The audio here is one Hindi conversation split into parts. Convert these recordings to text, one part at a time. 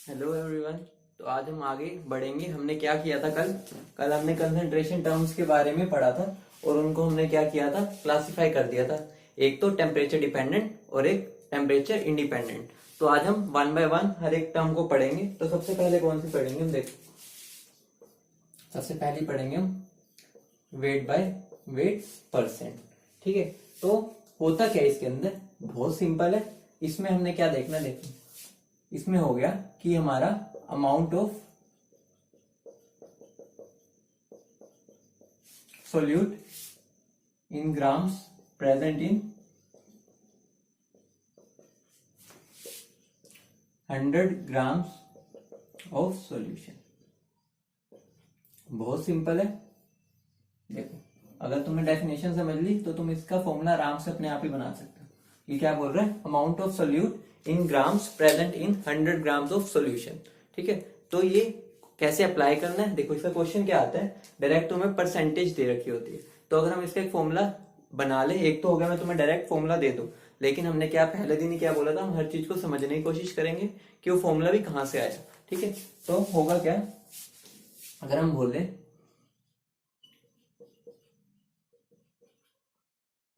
Hello everyone. तो आज हम आगे बढ़ेंगे। हमने क्या किया था कल हमने कंसंट्रेशन टर्म्स के बारे में पढ़ा था और उनको हमने क्या किया था, क्लासिफाई कर दिया था। एक तो टेम्परेचर डिपेंडेंट और एक टेम्परेचर इंडिपेंडेंट। तो आज हम वन बाय वन हर एक टर्म को पढ़ेंगे। तो सबसे पहले कौन सी पढ़ेंगे हम, देखो सबसे पहले पढ़ेंगे हम वेट बाय वेट परसेंट। ठीक है, तो होता क्या है इसके अंदर, बहुत सिंपल है। इसमें हमने क्या देखना, देखो इसमें हो गया कि हमारा amount of solute in grams present in 100 grams of solution. बहुत सिंपल है। देखो अगर तुमने डेफिनेशन समझ ली तो तुम इसका फॉर्मूला आराम से अपने आप ही बना सकते हो। ये क्या बोल रहा है, amount of solute in grams present in 100 grams of solution. ठीक है, तो ये कैसे अप्लाई करना है, देखो इसका क्वेश्चन क्या आता है, डायरेक्ट तुम्हें परसेंटेज दे रखी होती है। तो अगर हम इसका एक फॉर्मूला बना ले, एक तो हो गया मैं तुम्हें डायरेक्ट फॉर्मूला दे दूं, लेकिन हमने क्या पहले दिन ही क्या बोला था, हम हर चीज को समझने की कोशिश करेंगे कि वो फॉर्मूला भी कहां से आया। ठीक है, तो होगा क्या, अगर हम बोले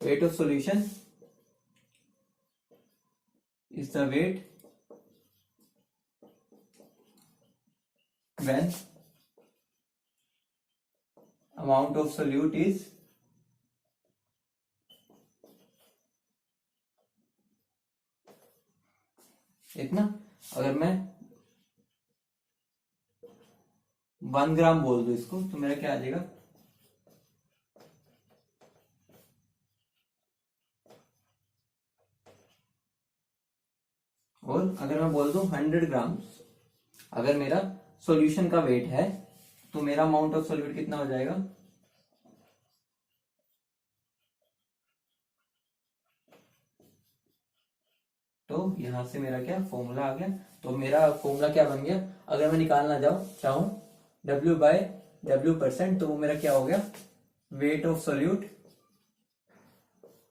weight of solution is the weight when amount of solute is इतना। अगर मैं 1 ग्राम बोल दूं इसको तो मेरा क्या आ जाएगा, और अगर मैं बोल दूं 100 ग्राम, अगर मेरा सॉल्यूशन का वेट है तो मेरा अमाउंट ऑफ सॉल्यूट कितना हो जाएगा, तो यहां से मेरा क्या फॉर्मूला आ गया। तो मेरा फॉर्मूला क्या बन गया, अगर मैं निकालना चाहूं W बाय W परसेंट, तो वो मेरा क्या हो गया, weight of solute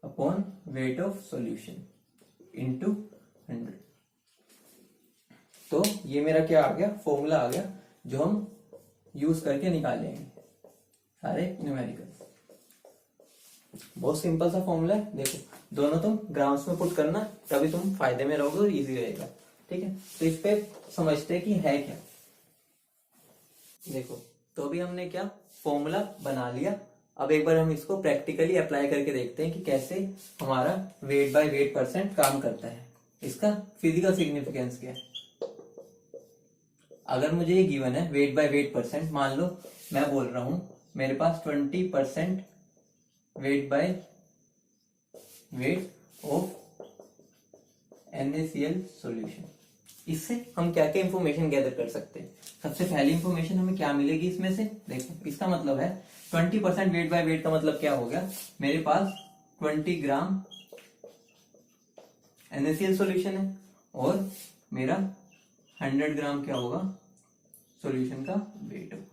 upon weight of solution into 100। तो ये मेरा क्या आ गया, फॉर्मूला आ गया जो हम यूज करके निकालेंगे सारे न्यूमेरिकल। बहुत सिंपल सा फॉर्मूला है। देखो दोनों तुम ग्राम्स में पुट करना, तभी तुम फायदे में रहोगे और इजी रहेगा। ठीक है, तो इस पे समझते हैं कि है क्या। देखो तो अभी हमने क्या फॉर्मूला बना लिया। अब एक बार हम इसको प्रैक्टिकली अप्लाई करके देखते हैं कि कैसे हमारा वेट बाय वेट परसेंट काम करता है, इसका फिजिकल सिग्निफिकेंस क्या है। अगर मुझे ये गिवन है वेट बाय वेट परसेंट, मान लो मैं बोल रहा हूं मेरे पास 20% weight by weight of NaCl solution. इससे हम क्या क्या इंफॉर्मेशन गैदर कर सकते हैं। सबसे पहली इंफॉर्मेशन हमें क्या मिलेगी इसमें से, देखो इसका मतलब है 20% वेट बाय वेट का मतलब क्या हो गया, मेरे पास 20 ग्राम NaCl सॉल्यूशन है और मेरा 100 ग्राम क्या होगा, सॉल्यूशन का वेट होगा।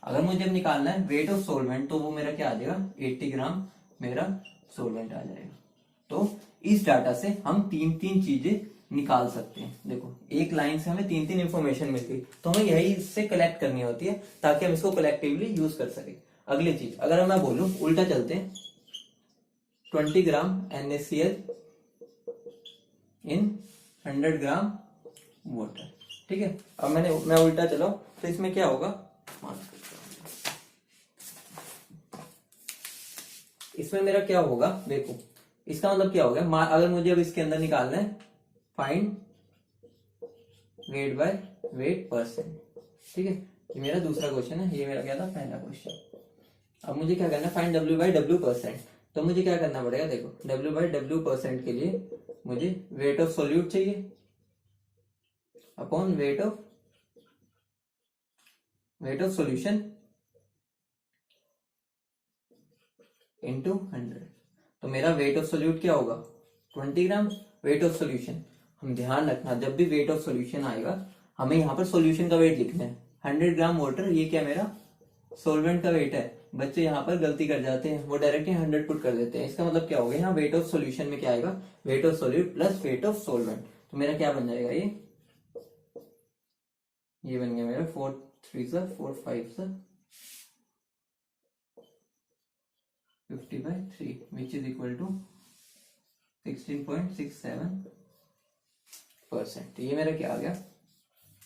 अगर मुझे अब निकालना है वेट ऑफ सोलवेंट, तो वो मेरा क्या आ जाएगा, 80 ग्राम मेरा सोलवेंट आ जाएगा। तो इस डाटा से हम तीन तीन चीजें निकाल सकते हैं। देखो एक लाइन से हमें तीन तीन इंफॉर्मेशन मिल गई, तो हमें यही इससे कलेक्ट करनी होती है ताकि हम इसको कलेक्टिवली यूज कर सके। अगली चीज अगर मैं बोलूं उल्टा चलते हैं, 20 ग्राम NaCl इन 100 ग्राम वाटर। ठीक है, अब मैं उल्टा चलाऊं तो इसमें क्या होगा, इसमें मेरा क्या होगा, देखो इसका मतलब क्या हो गया, अगर मुझे अब इसके अंदर निकालना है find weight by weight percent. ठीक है, ये मेरा दूसरा क्वेश्चन है, ये मेरा क्या था, पहला क्वेश्चन। अब मुझे क्या करना है, find W by W percent. तो मुझे क्या करना पड़ेगा, देखो W बाय W परसेंट के लिए मुझे वेट ऑफ सोल्यूट चाहिए upon weight of solution into 100। तो मेरा वेट ऑफ सोल्यूट क्या होगा, 20 ग्राम। वेट ऑफ सोल्यूशन, हम ध्यान रखना जब भी वेट ऑफ सोल्यूशन आएगा हमें यहाँ पर सोल्यूशन का वेट लिखना है। 100 ग्राम वाटर, ये क्या मेरा सोलवेंट का वेट है। बच्चे यहाँ पर गलती कर जाते हैं, वो डायरेक्टली 100 पुट कर देते हैं। इसका मतलब क्या हो गया, यहाँ वेट ऑफ सोल्यूशन में क्या आएगा, weight of solute plus weight of solvent. तो मेरा क्या बन जाएगा, ये ये बन गया मेरा 4 3 सा 4 5 सा 50/3 विच इज इक्वल टू 16.67%। ये मेरा क्या आ गया,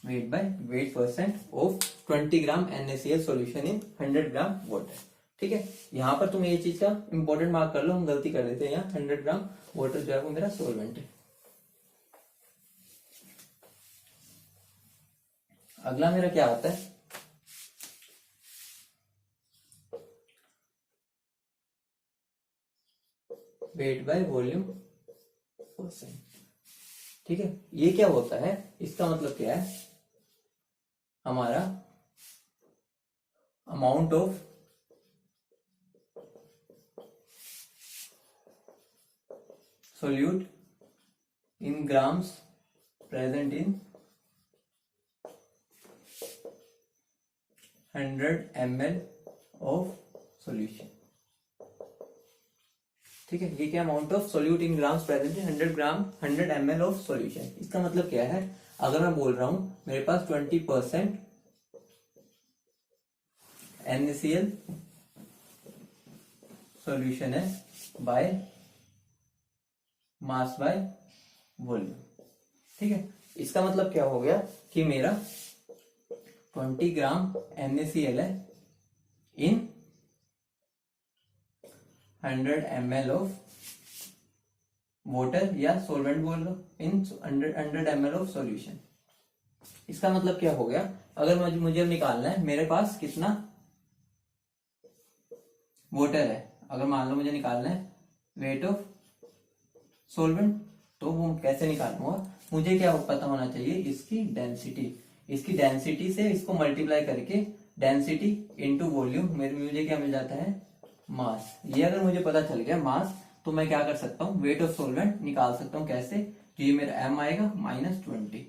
wait percent of 20 gram NaCl solution in 100 gram water. ठीक है, यहाँ पर तुम ये चीज का इंपॉर्टेंट मार्क कर लो, हम गलती कर देते हैं यहाँ। 100 ग्राम वाटर जो है वो मेरा सोलवेंट है। अगला मेरा क्या आता है, वेट बाय वॉल्यूम परसेंट। ठीक है, ये क्या होता है, इसका मतलब क्या है, हमारा amount of solute in grams present in 100 ml of solution. ठीक है, ये क्या, amount of solute in grams present in 100 ml of solution. इसका मतलब क्या है, अगर मैं बोल रहा हूं मेरे पास 20% NaCl सॉल्यूशन है बाय मास बाय वॉल्यूम। ठीक है, इसका मतलब क्या हो गया कि मेरा 20 ग्राम NaCl है इन 100 ml ऑफ वाटर, या सोलवेंट बोल लो, इन 100 ml ऑफ सॉल्यूशन। इसका मतलब क्या हो गया, अगर मुझे निकालना है मेरे पास कितना वाटर है, अगर मान लो मुझे निकालना है वेट ऑफ सोलवेंट, तो वो कैसे निकालूंगा, मुझे क्या पता होना चाहिए, इसकी डेंसिटी। इसकी डेंसिटी से इसको मल्टीप्लाई करके डेंसिटी इंटू वॉल्यूम मुझे क्या मिल जाता है, मास। ये अगर मुझे पता चल गया मास, तो मैं क्या कर सकता हूँ, वेट ऑफ सोलवेंट निकाल सकता हूँ। कैसे, तो ये मेरा m आएगा -20,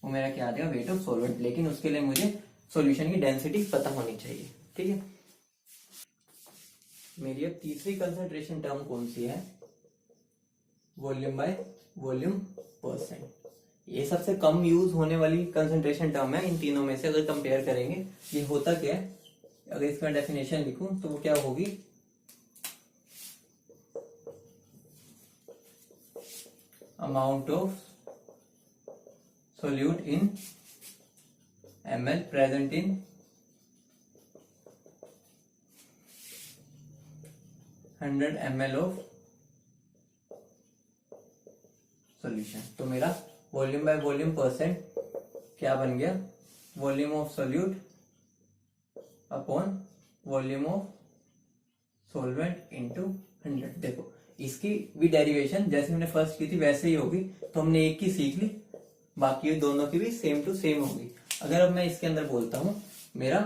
वो मेरा क्या आ जाएगा, वेट ऑफ सोलवेंट। लेकिन उसके लिए मुझे सॉल्यूशन की डेंसिटी पता होनी चाहिए। ठीक है, मेरी अब तीसरी कंसंट्रेशन टर्म कौन सी है, वॉल्यूम बाय वॉल्यूम परसेंट। ये सबसे कम यूज होने वाली कंसंट्रेशन टर्म है इन तीनों में से। अगर कंपेयर करेंगे, ये होता क्या है, अगर इसका डेफिनेशन लिखूं तो वो क्या होगी, amount of solute in ml present in 100 ml of solution. तो मेरा वॉल्यूम बाय वॉल्यूम परसेंट क्या बन गया, volume of solute upon volume of solvent into 100। देखो, इसकी भी डेरिवेशन जैसे हमने फर्स्ट की थी वैसे ही होगी, तो हमने एक की सीख ली, बाकी दोनों की भी सेम टू सेम होगी। अगर अब मैं इसके अंदर बोलता हूं मेरा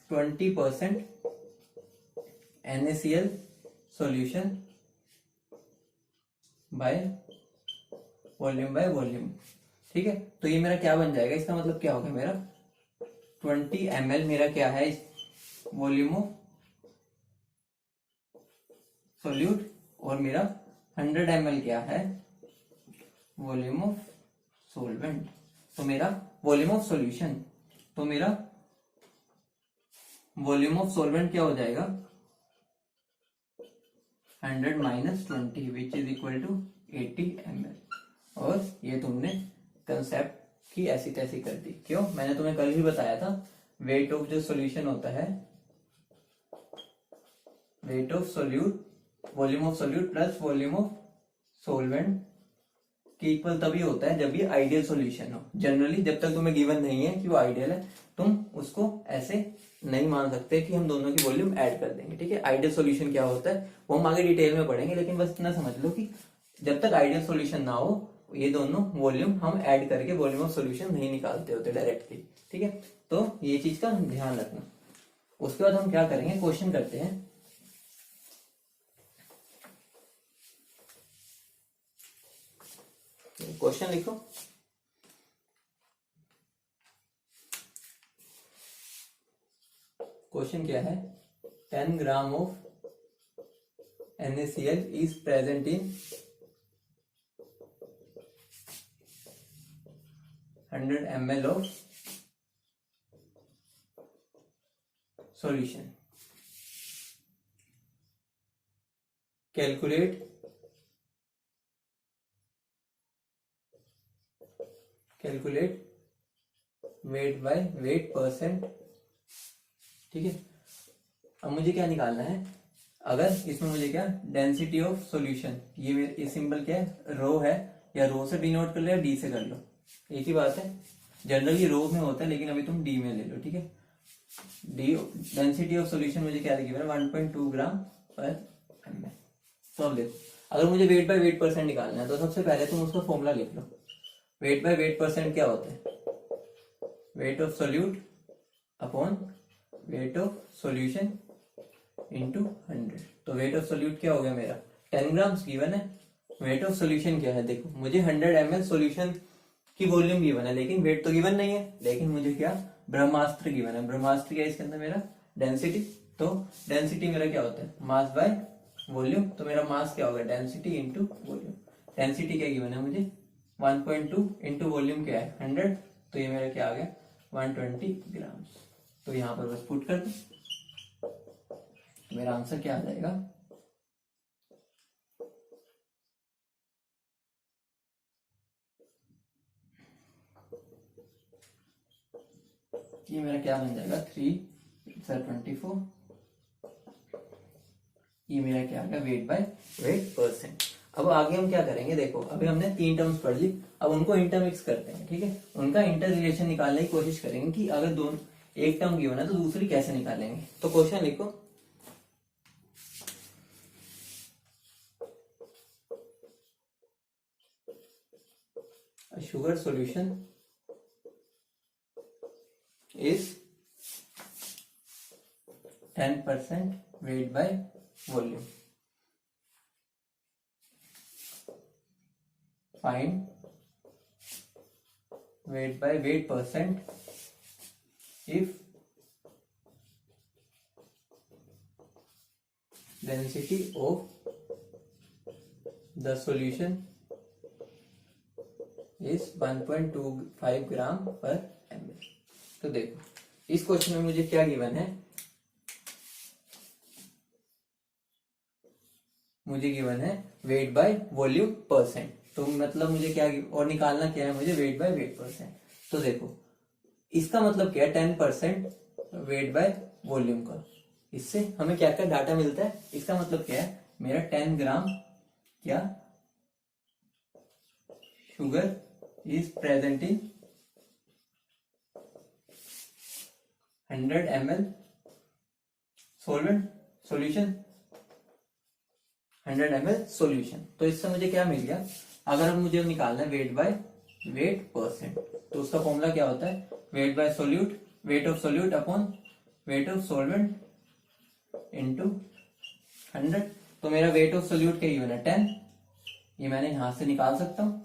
20% NaCl सॉल्यूशन बाय वॉल्यूम। ठीक है, तो ये मेरा क्या बन जाएगा, इसका मतलब क्या होगा, मेरा 20 ml मेरा क्या है, वॉल्यूम ऑफ सोल्यूट, और मेरा 100 ml क्या है, वॉल्यूम ऑफ सोलवेंट। तो मेरा वॉल्यूम ऑफ सॉल्यूशन, तो मेरा वॉल्यूम ऑफ सोलवेंट क्या हो जाएगा, 100 - 20 which is equal to 80 ml। और ये तुमने कंसेप्ट की ऐसी तैसी कर दी। क्यों, मैंने तुम्हें कल ही बताया था, वेट ऑफ जो सॉल्यूशन होता है, weight of solute, volume of solute plus volume of solvent के इक्वल तभी होता है जब ये आइडियल सॉल्यूशन हो। जनरली जब तक तुम्हें गिवन नहीं है कि वो आइडियल है, तुम उसको ऐसे नहीं मान सकते कि हम दोनों की वॉल्यूम ऐड कर देंगे। ठीक है, आइडियल सॉल्यूशन क्या होता है वो हम आगे डिटेल में पढ़ेंगे, लेकिन बस इतना समझ लो कि जब तक आइडियल सॉल्यूशन ना हो, ये दोनों वॉल्यूम हम ऐड करके वॉल्यूम ऑफ सॉल्यूशन नहीं निकालते होते डायरेक्टली। ठीक है, तो ये चीज का ध्यान रखना। उसके बाद हम क्या करेंगे, क्वेश्चन करते हैं। क्वेश्चन लिखो, क्वेश्चन क्या है, 10 gram of NaCl is present in 100 ml of solution, calculate weight by weight percent. ठीक है, अब मुझे क्या निकालना है, अगर इसमें मुझे क्या डेंसिटी ऑफ सॉल्यूशन, ये सिंबल क्या है, रो है, या रो से डिनोट कर लो या डी से कर लो, एक ही बात है। जनरली रो में होता है लेकिन अभी तुम डी में ले लो। ठीक है, डी डेंसिटी ऑफ सॉल्यूशन मुझे क्या लिखी है 1.2 ग्राम पर ml। तो अब देखो, अगर मुझे वेट बाय वेट परसेंट निकालना है तो सबसे पहले तुम उसका फॉर्मूला लिख लो। वेट बाय वेट परसेंट क्या होता है, weight of solute upon weight of solution into 100। तो वेट ऑफ सोल्यूट क्या हो गया मेरा 10 ग्राम्स गिवन है। वेट ऑफ सॉल्यूशन क्या है, देखो मुझे 100 ml सॉल्यूशन की वॉल्यूम गिवन है लेकिन वेट तो गिवन नहीं है, लेकिन मुझे क्या ब्रह्मास्त्र गिवन है। ब्रह्मास्त्र क्या है इसके अंदर मेरा डेंसिटी। तो डेंसिटी मेरा क्या होता है मास बाय वॉल्यूम। तो मेरा मास क्या होगा डेंसिटी इंटू वॉल्यूम। डेंसिटी क्या गिवन है मुझे 1.2 इंटू वॉल्यूम क्या है 100। तो ये मेरा क्या आ गया 120 ग्राम्स। तो यहाँ पर बस पुट कर दो, मेरा आंसर क्या आ जाएगा, ये मेरा क्या बन जाएगा 3 24। ये मेरा क्या आ गया वेट बाय वेट परसेंट। अब आगे हम क्या करेंगे, देखो अभी हमने 3 टर्म्स पढ़ ली, अब उनको इंटरमिक्स करते हैं। ठीक है, उनका इंटर रिलेशन निकालने की कोशिश करेंगे कि अगर दोनों एक टर्म गिवन है तो दूसरी कैसे निकालेंगे। तो क्वेश्चन लिखो, sugar solution is 10% weight by volume. Find weight by weight percent if density of the solution is 1.25 ग्राम पर ml। तो देखो इस क्वेश्चन में मुझे क्या गिवन है, मुझे गिवन है वेट बाय वॉल्यूम परसेंट। तो मतलब मुझे क्या और निकालना क्या है मुझे वेट बाय वेट परसेंट। तो देखो इसका मतलब क्या है 10% वेट बाय वॉल्यूम का। इससे हमें क्या क्या डाटा मिलता है, इसका मतलब क्या है मेरा 10 ग्राम क्या sugar is present in 100 ml solvent solution, 100 ml solution. तो इससे मुझे क्या मिल गया, अगर मुझे निकालना है वेट बाय वेट परसेंट तो उसका फॉर्मूला क्या होता है weight by solute, weight of solute upon weight of solvent into 100। तो मेरा वेट ऑफ सोल्यूट क्या गिवन है 10, ये मैंने यहां से निकाल सकता हूं।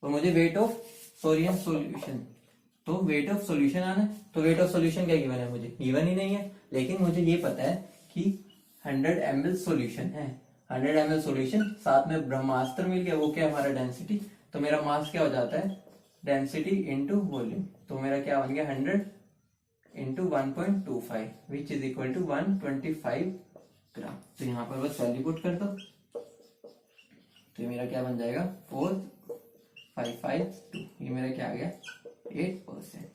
और मुझे वेट ऑफ सोडियम सॉल्यूशन, तो वेट ऑफ सॉल्यूशन आना है। तो वेट ऑफ सॉल्यूशन क्या गिवन है मुझे गिवन ही नहीं है, लेकिन मुझे ये पता है कि 100 ml सॉल्यूशन है। 100 ml सॉल्यूशन साथ में ब्रह्मास्त्र मिल गया, वो क्या हमारा डेंसिटी। तो मेरा मास क्या हो जाता है डेंसिटी इंटू वॉल्यूम। तो मेरा क्या बन गया 100 into 1.25 which is equal to 125 gram. तो यहाँ पर बस वैल्यू पुट कर दो, तो ये मेरा क्या बन जाएगा 4552। ये मेरा क्या आ गया 8%।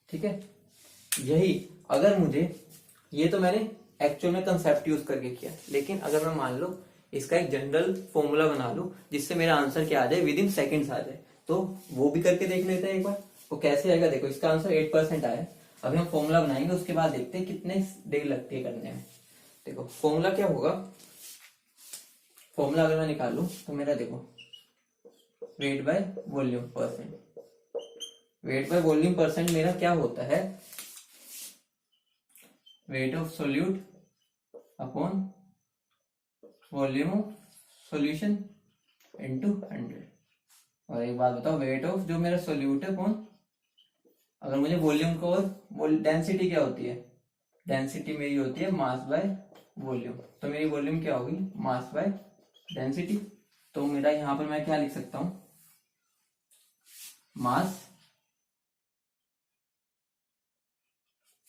ठीक है, यही अगर मुझे, ये तो मैंने एक्चुअल में कंसेप्ट यूज करके किया, लेकिन अगर मैं मान लो इसका एक जनरल फॉर्मूला बना लूं जिससे मेरा आंसर क्या आ जाए विद इन सेकेंड्स आ जाए, तो वो भी करके देख लेते हैं एक बार। वो कैसे आएगा, देखो इसका आंसर 8% आया। अभी हम फॉर्मूला बनाएंगे, उसके बाद देखते हैं कितने देर लगती है करने में। देखो फॉर्मूला क्या होगा, फॉर्मूला अगर मैं निकालू तो मेरा देखो weight by volume percent, weight by volume percent मेरा क्या होता है weight of solute upon volume of solution into 100। और एक बात बताओ, वेट ऑफ जो मेरा सोल्यूट है कौन, अगर मुझे वॉल्यूम को, और डेंसिटी क्या होती है, डेंसिटी मेरी होती है मास बाय वॉल्यूम। तो मेरी वॉल्यूम क्या होगी मास बाय डेंसिटी। तो मेरा यहां पर मैं क्या लिख सकता हूं मास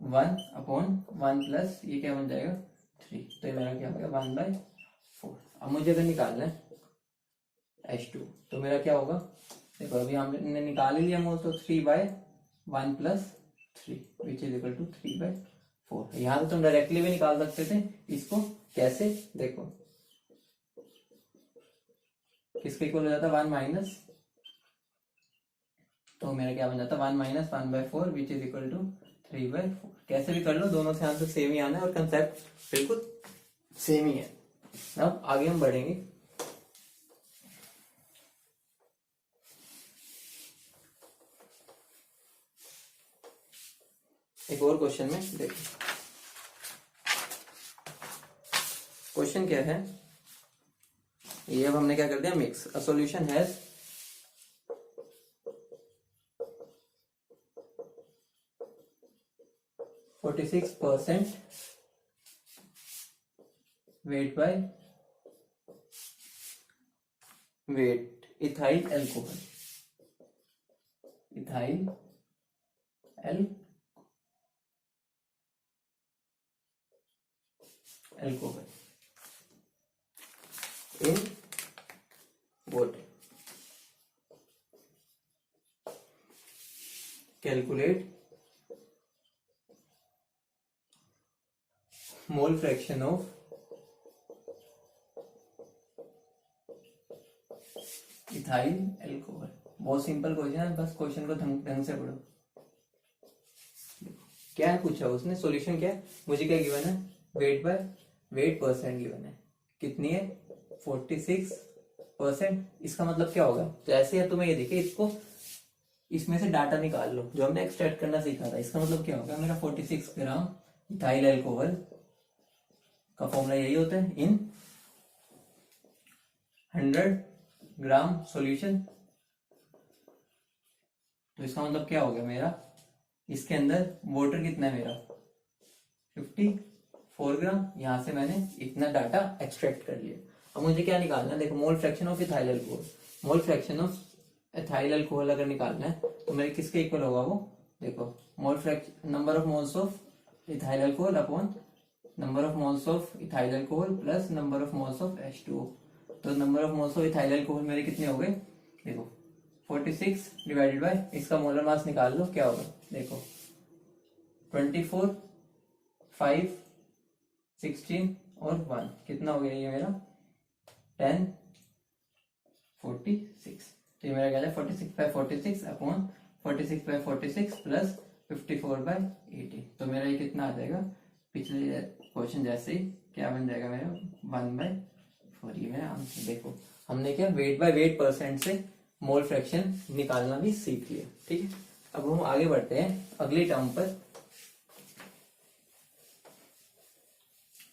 1/1 प्लस ये क्या बन जाएगा 3, तो ये मेरा क्या हो गया 1/4। अब मुझे अगर निकालना है H2 तो मेरा क्या होगा, देखो अभी हमने निकाल ही लिया मोल, तो 3/1 plus 3 which is equal to 3/4। यहाँ से तुम डायरेक्टली भी निकाल सकते थे इसको, कैसे देखो किसके इक्वल हो जाता 1 माइनस, तो मेरा क्या बन जाता 1 minus 1/4 which is equal to 3/4। कैसे भी कर लो, दोनों से आंसर सेम ही आना है और कंसेप्ट बिल्कुल सेम ही है। अब आगे हम बढ़ेंगे। एक और क्वेश्चन में देखो, क्वेश्चन क्या है ये, अब हमने क्या कर दिया mix. A solution has 46% weight by weight ethyl alcohol, ethyl alcohol in water. Calculate mole fraction of ethyl alcohol. बहुत सिंपल क्वेश्चन है, बस क्वेश्चन को ढंग से पढ़ो। क्या है पूछा उसने, सॉल्यूशन क्या है, मुझे क्या गिवन है weight by weight percent given है, कितनी है 46%। इसका मतलब क्या होगा, तो ऐसे है तुम्हें ये देखिए, इसको इसमें से डाटा निकाल लो जो हमने एक्सट्रैक्ट करना सीखा था। इसका मतलब क्या होगा, मेरा 46 ग्राम इथाइल एल्कोहल का फॉर्मूला यही होता है इन 100 ग्राम सॉल्यूशन। तो इसका मतलब क्या हो गया मेरा, इसके अंदर वाटर कितना है मेरा 54 ग्राम। यहां से मैंने इतना डाटा एक्सट्रैक्ट कर लिया। अब मुझे क्या निकालना है, देखो mole fraction of ethyl alcohol. Mole fraction of ethyl alcohol अगर निकालना है तो मेरे किसके इक्वल होगा वो, देखो mole fraction number of moles of ethyl alcohol upon number of moles of ethyl alcohol plus number of moles of H2O। तो number of moles of ethyl alcohol मेरे कितने हो गए, देखो 46 डिवाइडेड बाय इसका मोलर मास निकाल लो, क्या होगा देखो 24, 5, 16 और 1 कितना हो गया ये मेरा 10, 46। तो ये मेरा क्या है 46/46 अपॉन 46/46 प्लस 54/80। तो मेरा ये कितना आ जाएगा, पिछले क्वेश्चन जैसे ही क्या बन जाएगा मेरा 1/4। ये मेरा आंसर। देखो हमने क्या वेट बाय वेट परसेंट से मोल फ्रैक्शन निकालना भी सीख लिया, ठीक है। अब हम आगे बढ़ते हैं अगली टर्म पर,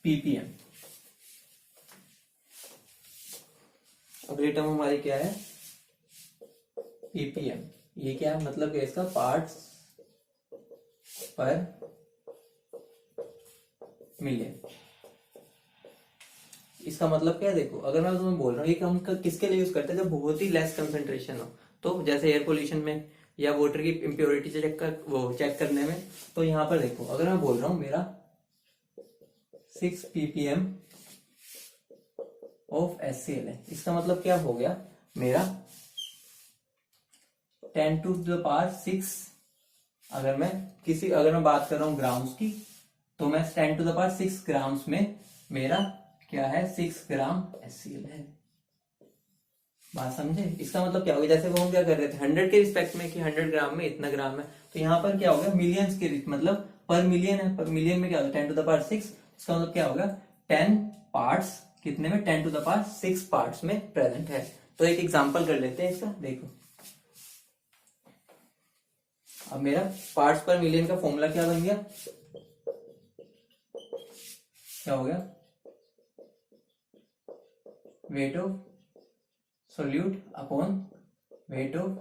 पीपीएम। अगली टर्म हमारी क्या है पीपीएम। ये क्या है मतलब कि इसका पार्ट्स पर मिलियन। इसका मतलब क्या है, देखो अगर मैं तुम्हें बोल रहा हूँ ये हम किसके लिए यूज करते हैं, जब बहुत ही लेस कंसंट्रेशन हो, तो जैसे एयर पोल्यूशन में या वाटर की इम्प्योरिटी चेक करने में। तो यहाँ पर देखो अगर मैं बोल रहा हूँ मेरा 6 ppm ऑफ HCl है, इसका मतलब क्या हो गया मेरा 10⁶। अगर मैं बात कर रहा हूँ ग्राम्स की, तो मैं 10⁶ ग्राम्स में मेरा क्या है 6 ग्राम HCl है। बात समझे, इसका मतलब क्या हो गया, जैसे वो हम क्या कर रहे थे 100 के रिस्पेक्ट में कि 100 ग्राम में इतना ग्राम है, तो यहाँ पर क्या हो गया मिलियंस के मतलब पर मिलियन है, पर मिलियन में क्या होगा 10⁶। इसका मतलब क्या होगा 10 पार्ट्स कितने में 10⁶ पार्ट्स में प्रेजेंट है। तो एक एग्जांपल कर लेते हैं इसका, देखो अब मेरा पार्ट्स पर मिलियन का फॉर्मूला क्या बन गया, क्या हो गया weight of solute upon weight of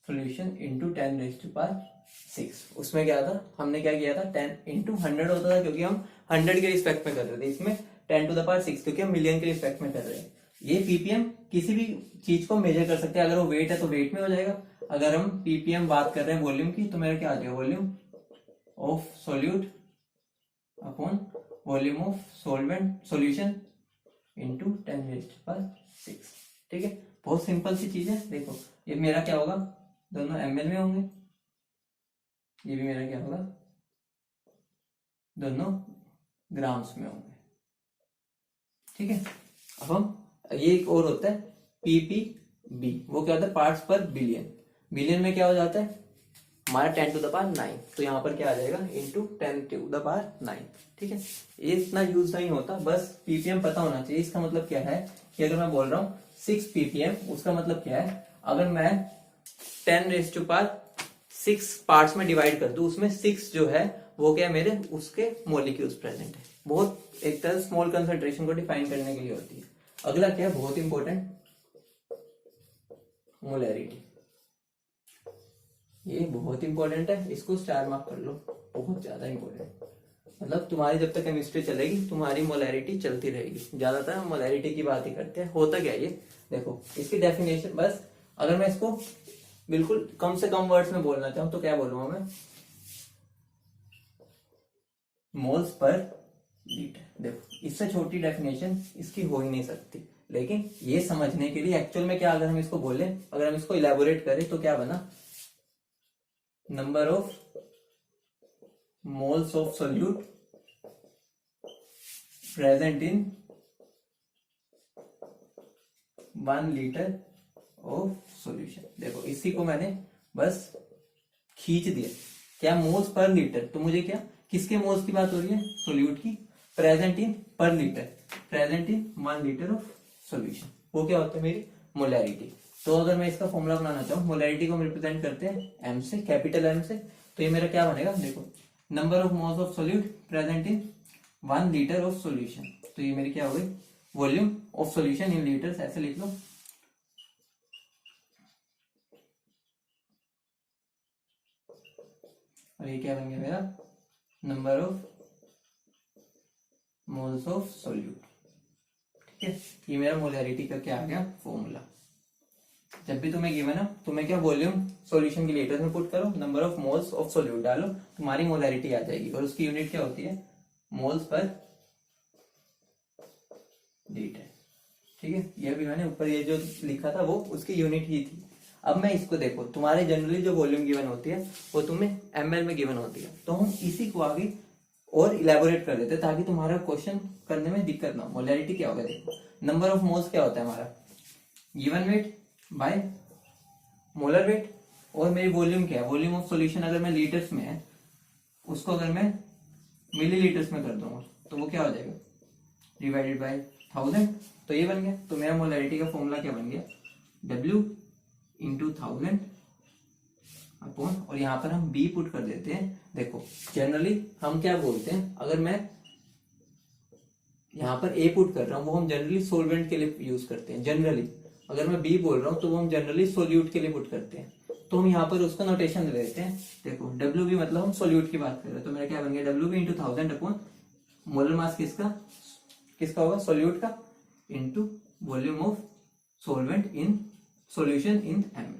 solution into 10⁶। उसमें क्या था, हमने क्या किया था 10 इंटू 100 होता था, क्योंकि हम 100 के रिस्पेक्ट में कर रहे थे। इसमें 10⁶ क्योंकि हम मिलियन के रिस्पेक्ट में कर रहे हैं। ये पीपीएम किसी भी चीज को मेजर कर सकते हैं, अगर वो वेट है तो वेट में हो जाएगा, अगर हम पीपीएम बात कर रहे हैं वॉल्यूम की तो मेरा क्या आ जाएगा volume of solute upon volume of solvent solution into 10⁶। ठीक है, बहुत सिंपल सी चीज है। देखो ये मेरा क्या होगा, दोनों ml में होंगे, ये भी मेरा क्या होगा, दोनों ग्राम्स में होंगे। ठीक है, अब हम ये एक और होता है ppb, वो क्या होता है, पार्ट्स पर बिलियन। बिलियन में क्या हो जाता है हमारा 10⁹, तो यहाँ पर क्या आ जाएगा इंटू 10⁹। ठीक है, ये इतना यूज नहीं होता, बस ppm पता होना चाहिए। इसका मतलब क्या है कि अगर मैं बोल रहा हूँ 6 ppm, उसका मतलब क्या है, अगर मैं 10⁶ पार्ट्स में डिवाइड कर दूं, उसमें 6 जो है वो क्या है मेरे उसके मॉलिक्यूल्स प्रेजेंट है। बहुत एक तरह स्मॉल कंसंट्रेशन को डिफाइन करने के लिए होती है। अगला क्या है, बहुत इंपॉर्टेंट, मोलैरिटी। ये बहुत इंपॉर्टेंट है, इसको स्टार मार्क कर लो, बहुत ज्यादा इंपॉर्टेंट। मतलब तुम्हारी जब तक केमिस्ट्री चलेगी तुम्हारी मोलैरिटी चलती रहेगी। ज्यादातर हम मोलैरिटी की बात ही करते हैं। होता क्या ये, देखो इसकी डेफिनेशन, बस अगर मैं इसको बिल्कुल कम से कम वर्ड्स में बोलना चाहूं तो क्या बोलूंगा मैं, मोल्स पर लीटर। देखो इससे छोटी डेफिनेशन इसकी हो ही नहीं सकती। लेकिन ये समझने के लिए एक्चुअल में क्या, अगर हम इसको बोले, अगर हम इसको इलेबोरेट करें तो क्या बना, number of moles of solute present in 1 litre of solution. देखो इसी को मैंने बस खींच दिया, क्या मोल्स पर लीटर, तो मुझे क्या, किसके मोल्स की बात हो रही है, सोल्यूट की, प्रेजेंट इन पर litre, present in 1 litre of solution, वो क्या होता है मेरी मोलैरिटी। तो अगर मैं इसका फॉर्मूला बनाना चाहूँ, मोलैरिटी को हम रिप्रेजेंट करते हैं एम से, कैपिटल एम से, तो ये मेरा क्या बनेगा, देखो number of moles of solute present in 1 litre of solution, तो ये मेरी क्या हो गई, volume of solution in litres, ऐसे लिख लो। और ये क्या बन गया मेरा, number of moles of solute. ठीक है, ये मेरा मोलैरिटी का क्या आ गया फॉर्मूला। जब भी तुम्हें गिवन है, तुम्हें क्या, वॉल्यूम सॉल्यूशन के लीटर्स में पुट करो, number of moles of solute डालो, तुम्हारी मोलैरिटी आ जाएगी। और उसकी यूनिट क्या होती है, मोल्स पर लीटर। ठीक है, ये भी मैंने ऊपर ये जो लिखा था वो उसकी यूनिट ही थी। अब मैं इसको देखो, तुम्हारे जनरली जो वॉल्यूम गिवन होती है वो तुम्हें ml में गिवन होती है, तो हम इसी को आगे और इलेबोरेट कर देते ताकि तुम्हारा क्वेश्चन करने में दिक्कत ना हो। मोलैरिटी क्या होगा, देखो नंबर ऑफ मोल्स क्या होता है हमारा, given weight by molar weight, और मेरी वॉल्यूम क्या है, वॉल्यूम ऑफ सॉल्यूशन अगर मैं लीटर्स में है, उसको अगर मैं मिलीलीटर्स में कर दूंगा तो वो क्या हो जाएगा, डिवाइडेड बाय 1000, तो ये बन गया। तो मेरा मोलैरिटी का फॉर्मूला क्या बन गया, W इंटू 1000 अपॉन, और यहाँ पर हम B पुट कर देते हैं। देखो जनरली हम क्या बोलते हैं, अगर मैं यहाँ पर A पुट कर रहा हूँ वो हम जनरली सोलवेंट के लिए यूज करते हैं। जनरली अगर मैं B बोल रहा हूँ तो वो हम जनरली सोल्यूट के लिए पुट करते हैं, तो हम यहाँ पर उसका नोटेशन दे देते हैं। देखो WB मतलब हम सोल्यूट की बात कर रहे हैं, तो मेरा क्या बन गया, WB into 1000 upon molar mass किसका, किसका होगा, सोल्यूट का, into volume of solvent in solution in ml।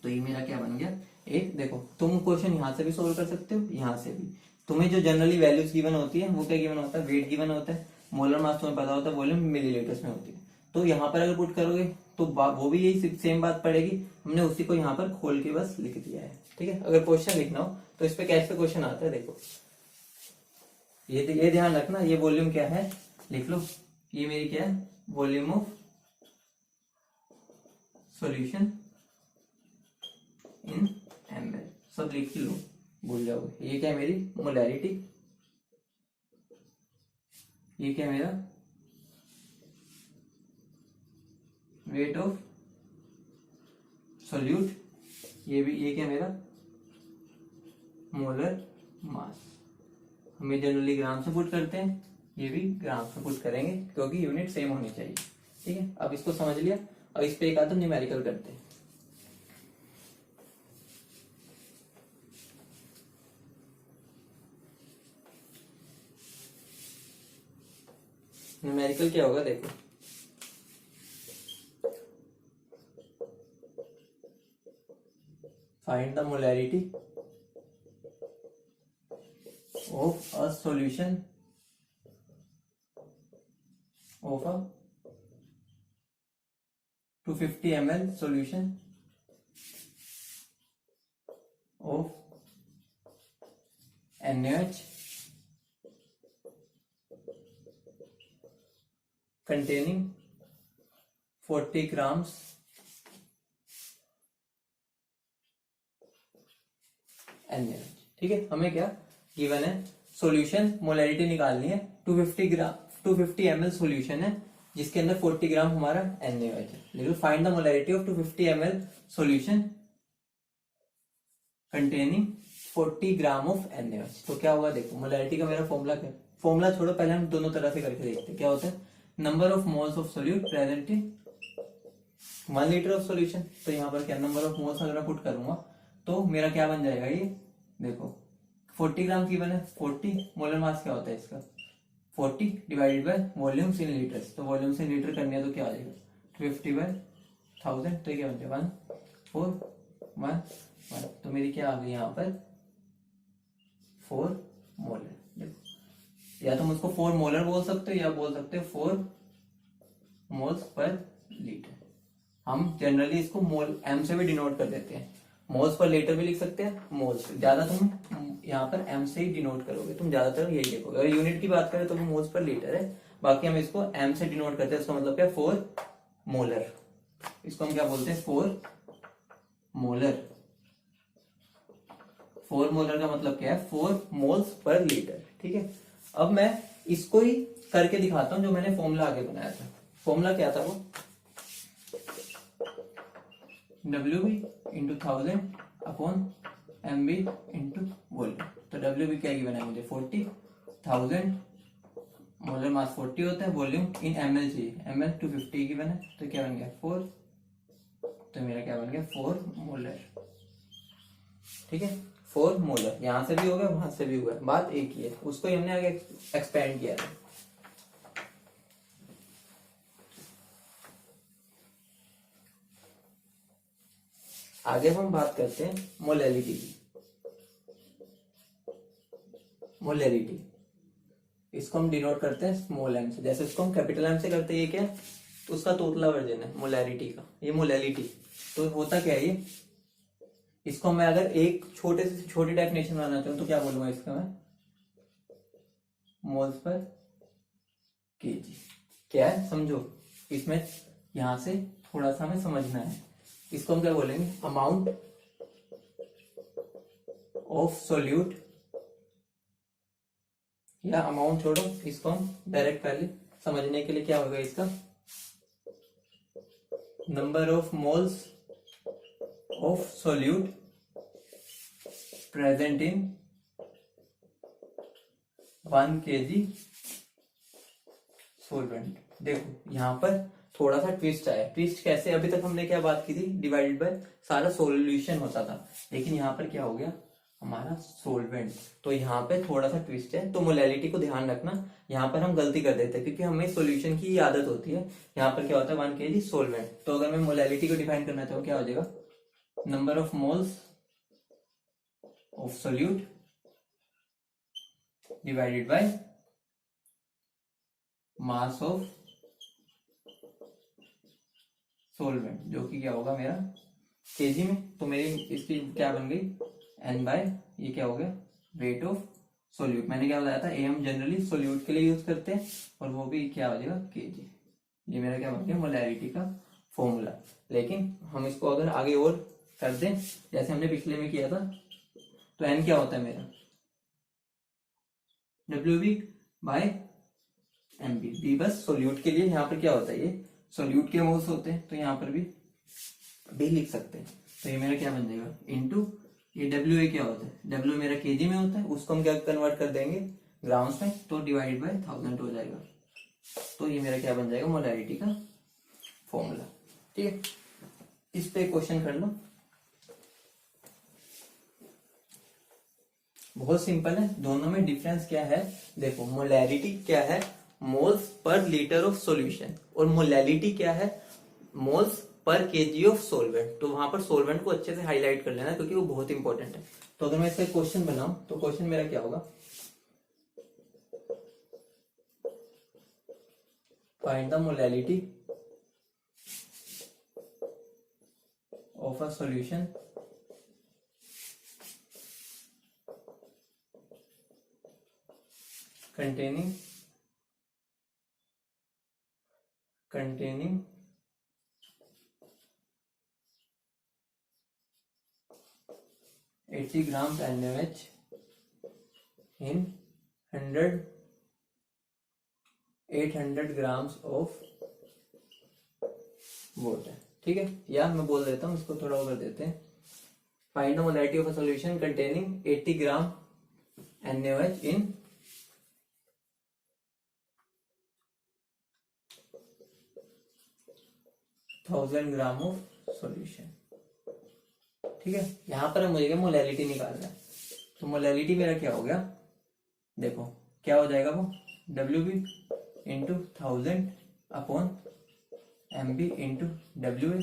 तो ये मेरा क्या बन गया एक। देखो तुम क्वेश्चन यहाँ से भी सोल्व कर सकते हो, यहाँ से भी। तुम्हें जो जनरली वैल्यूज गिवन होती है वो क्या गिवन होता है, वेट गिवन होता है, मोलर मास तुम्हें पता होता है, वॉल्यूम मिलीलीटर्स में होती है। तो यहाँ पर अगर पुट करोगे तो वो भी यही सेम बात पड़ेगी। हमने उसी को यहाँ पर खोल के बस लिख दिया है। ठीक है, अगर क्वेश्चन लिखना हो तो इस पे कैसे क्वेश्चन आता है, देखो ये ध्यान रखना, ये वॉल्यूम क्या है लिख लो, ये मेरी क्या है, volume of solution in ml, सब लिख लो, भूल जाओगे। ये क्या है मेरी मोलैरिटी, ये क्या है मेरा वेट ऑफ सोल्यूट, ये क्या है मेरा मोलर मास। हमें जनरली ग्राम से पुट करते हैं, ये भी ग्राम से पुट करेंगे क्योंकि यूनिट सेम होनी चाहिए। ठीक है, अब इसको समझ लिया। अब इस पे एक आधा न्यूमेरिकल करते हैं। न्यूमेरिकल क्या होगा, देखो find the molarity of a solution of a 250 ml solution of NaOH containing 40 grams NaOH। ठीक है, हमें क्या गिवन है, सॉल्यूशन मोलैरिटी निकालनी है, 250 ml सॉल्यूशन है जिसके अंदर 40 ग्राम हमारा NaOH है। लिखो find the molarity of 250 ml solution containing 40 gram of NaOH। तो क्या होगा, देखो मोलैरिटी का मेरा फॉर्मूला क्या, फॉर्मूला छोड़ो, पहले हम दोनों तरह से करके देखते हैं क्या होता है। Number of moles of solute present in 1 litre of solution. तो यहाँ पर क्या नंबर ऑफ मोल्स अगर मैं पुट करूंगा तो मेरा क्या बन जाएगा, ये देखो 40 ग्राम की बने, 40 मोलर मास क्या होता है इसका 40 divided by volumes in litres. तो वॉल्यूम्स इन लीटर करनी है तो क्या आ जाएगा 50/1000। तो क्या बन जाएगा 1 तो मेरी क्या आ गई यहाँ पर 4 मोलर। देखो या तुम उसको 4 मोलर बोल सकते हो या बोल सकते हो 4 मोल्स पर लीटर। हम जनरली इसको मोल एम से भी डिनोट कर देते हैं, मोल्स पर लीटर भी लिख सकते हैं, मोल्स ज्यादा तुम यहाँ पर एम से ही डिनोट करोगे, तुम ज्यादातर यही लिखोगे। अगर यूनिट की बात करें तो वो मोल्स पर लीटर है, बाकी हम इसको एम से डिनोट करते हैं। इसका मतलब क्या 4 मोलर, इसको हम क्या बोलते हैं 4 मोलर। 4 मोलर का मतलब क्या है 4 मोल्स पर लीटर। ठीक है, अब मैं इसको ही करके दिखाता हूं जो मैंने फॉर्मूला आगे बनाया था। फॉर्मूला क्या था वो WB into 1000 upon MB into volume. तो WB क्या गिवन है मुझे 40,000 मोलर मास 40 होता है, वॉल्यूम इन ml चाहिए, ml 250 गिवन है। तो क्या बन गया 4, तो मेरा क्या बन गया 4 मोलर। ठीक है 4 मोलर, यहां से भी हो गया वहां से भी हुआ, बात एक ही है, उसको ही हमने आगे एक्सपेंड किया है। आगे हम बात करते हैं मोलैरिटी की। मोलैरिटी इसको हम डिनोट करते हैं स्मॉल एम से, जैसे इसको हम कैपिटल एम से करते हैं। ये क्या तो उसका तोतला वर्जन है मोलैरिटी का, ये मोलैरिटी। तो होता क्या है ये, इसको मैं अगर एक छोटे से छोटी डेफिनेशन बनाना चाहूँ तो क्या बोलूंगा इसका मैं मोल्स पर केजी। क्या है समझो, इसमें यहां से थोड़ा सा हमें समझना है। इसको हम क्या बोलेंगे अमाउंट ऑफ सोल्यूट, या अमाउंट छोड़ो, इसको हम डायरेक्ट पहले समझने के लिए क्या होगा इसका number of moles of solute present in 1 kg solvent. देखो यहां पर थोड़ा सा ट्विस्ट आया। ट्विस्ट कैसे, अभी तक हमने क्या बात की थी डिवाइडेड बाय सारा सॉल्यूशन होता था, लेकिन यहाँ पर क्या हो गया हमारा सोलवेंट। तो यहाँ पे थोड़ा सा ट्विस्ट है, तो मोलैरिटी को ध्यान रखना। यहाँ पर हम गलती कर देते हैं क्योंकि हमें सॉल्यूशन की आदत होती है। यहाँ पर क्या होता है 1 kg सोलवेंट। तो अगर मैं मोलैरिटी को डिफाइन करना चाहूँ क्या हो जाएगा number of moles of solute divided by mass of solvent, जो कि क्या होगा मेरा केजी में। तो मेरी इसकी क्या बन गई N बाय ये क्या हो गया वेट ऑफ सोल्यूट। मैंने क्या बताया था हम जनरली सोल्यूट के लिए यूज करते हैं, और वो भी क्या हो जाएगा केजी। ये मेरा क्या बन गया मोलैरिटी का फॉर्मूला। लेकिन हम इसको अगर आगे और कर दें जैसे हमने पिछले में किया था, तो N क्या होता है मेरा WB बाय MB। B बस सोल्यूट के लिए, यहाँ पर क्या होता है ये सोल्यूट के मोल्स होते हैं, तो यहाँ पर भी B लिख सकते हैं। तो ये मेरा क्या बन जाएगा इनटू ये WA क्या होता है W मेरा केजी में होता है, उसको हम क्या कन्वर्ट कर देंगे ग्राम्स में, तो डिवाइडेड बाय 1000 हो जाएगा। तो ये मेरा क्या बन जाएगा मोलैरिटी का फॉर्मूला। ठीक है, इस पे क्वेश्चन कर लो, बहुत सिंपल है। दोनों में डिफरेंस क्या है देखो, मोलैरिटी क्या है moles per litre of solution, और मोलैरिटी क्या है moles per KG of solvent. तो वहां पर सोलवेंट को अच्छे से हाईलाइट कर लेना क्योंकि वो बहुत इंपॉर्टेंट है। तो अगर मैं इसका क्वेश्चन बनाऊं तो क्वेश्चन मेरा क्या होगा find the molality of a solution containing 80 grams NaOH in 800 grams of water। ठीक है, या मैं बोल देता हूँ, इसको थोड़ा और कर देते हैं। Find the molality of a solution containing 80 gram NaOH in 1000 gram of solution. ठीक है, यहां पर मुझे मोलैलिटी निकालना है। तो मोलैलिटी मेरा क्या हो गया, देखो क्या हो जाएगा, वो WB into 1000 upon MB into WA।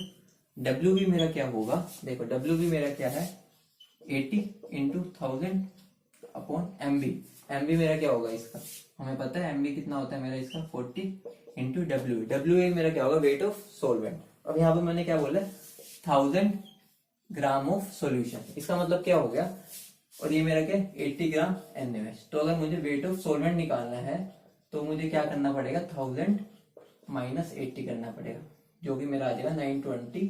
WB मेरा क्या होगा, देखो WB मेरा क्या है 80 इंटू 1000 अपॉन MB। MB मेरा क्या होगा इसका, हमें पता है MB कितना होता है मेरा इसका 40 इंटू WA मेरा क्या होगा वेट ऑफ सोलवेंट। अब यहाँ पे मैंने क्या बोला 1000 ग्राम ऑफ सॉल्यूशन, इसका मतलब क्या हो गया, और ये मेरा क्या 80 ग्राम NaOH। तो अगर मुझे वेट ऑफ सोलवेंट निकालना है तो मुझे क्या करना पड़ेगा 1000 माइनस 80 करना पड़ेगा, जो कि मेरा आ जाएगा 920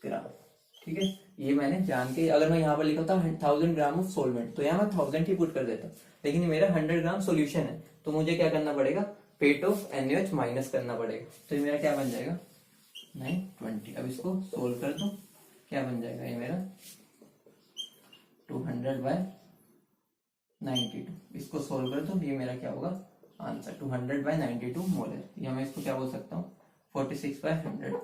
ग्राम। ठीक है, ये मैंने जान के, अगर मैं यहाँ पर लिखा था 1000 ग्राम ऑफ सोलवेंट तो यहाँ मैं 1000 ही पुट कर देता, लेकिन ये मेरा 100 ग्राम सोल्यूशन है तो मुझे क्या करना पड़ेगा वेट ऑफ NaOH माइनस करना पड़ेगा। तो ये मेरा क्या बन जाएगा 920। अब इसको सोल्व कर दो, क्या बन जाएगा ये मेरा 200/92। इसको सोल्व कर दो, ये मेरा क्या होगा आंसर 200/92 मोलर, या मैं इसको क्या बोल सकता हूँ 46/100।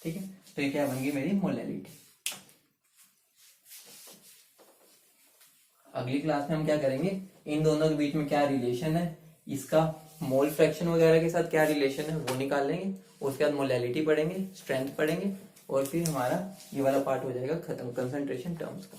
ठीक है, तो ये क्या बन गई मेरी मोलैलिटी। अगली क्लास में हम क्या करेंगे, इन दोनों के बीच में क्या रिलेशन है, इसका मोल फ्रैक्शन वगैरह के साथ क्या रिलेशन है वो निकाल लेंगे। उसके बाद मोलैलिटी पढ़ेंगे, स्ट्रेंथ पढ़ेंगे, और फिर हमारा ये वाला पार्ट हो जाएगा खत्म कंसंट्रेशन टर्म्स का।